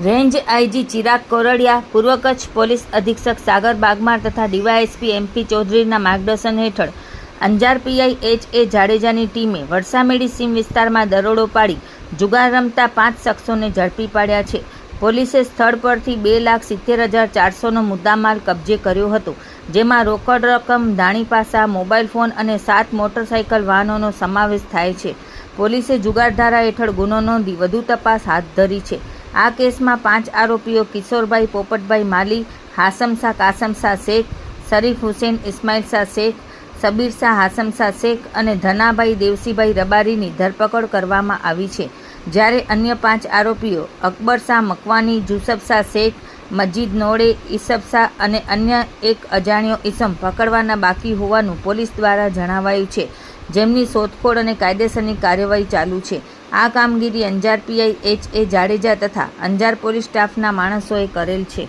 Range IG Chirag Kordia, પૂર્વ Kutch police અધિક્ષક સાગર બાગમાર તથા ડીવાયએસપી એમપી ચૌધરીના માર્ગદર્શન હેઠળ અંજાર પીઆઈ એચ.એ. જાડેજાની ટીમે વરસામેડી સીમ વિસ્તારમાં દરોડો પાડી જુગાર રમતા 5 શખ્સોને ઝડપી પાડ્યા છે. પોલીસે સ્થળ પરથી 2,70,400નો મુદ્દામાલ કબજે કર્યો હતો, જેમાં રોકડ રકમ, દાણીપાસા, મોબાઈલ ફોન અને 7 મોટરસાઇકલ વાહનોનો સમાવેશ થાય છે. પોલીસે જુગારધારા હેઠળ ગુનો નોંધી વધુ તપાસ હાથ ધરી છે. આ કેસમાં 5 આરોપીઓ કિશોરભાઈ પોપટભાઈ માલી, હાસમશાહ કાસમશાહ શેખ, શરીફ હુસેન ઇસ્માઇલશાહ શેખ, સબીરશાહ હાસમશાહ શેખ અને ધનાભાઈ દેવસીભાઈ રબારીની ધરપકડ કરવામાં આવી છે. જ્યારે અન્ય 5 આરોપીઓ અકબરશાહ મકવાની, જુસબશાહ શેખ, મજીદ નોડે, ઈસબશાહ અને અન્ય એક અજાણ્યો ઈસમ પકડવાના બાકી હોવાનું પોલીસ દ્વારા જણાવાયું છે, જેમની શોધખોળ અને કાયદેસરની કાર્યવાહી ચાલુ છે. આ કામગીરી અંજાર પીઆઈ એચ.એ. જાડેજા તથા અંજાર પોલીસ સ્ટાફના માણસોએ કરેલ છે.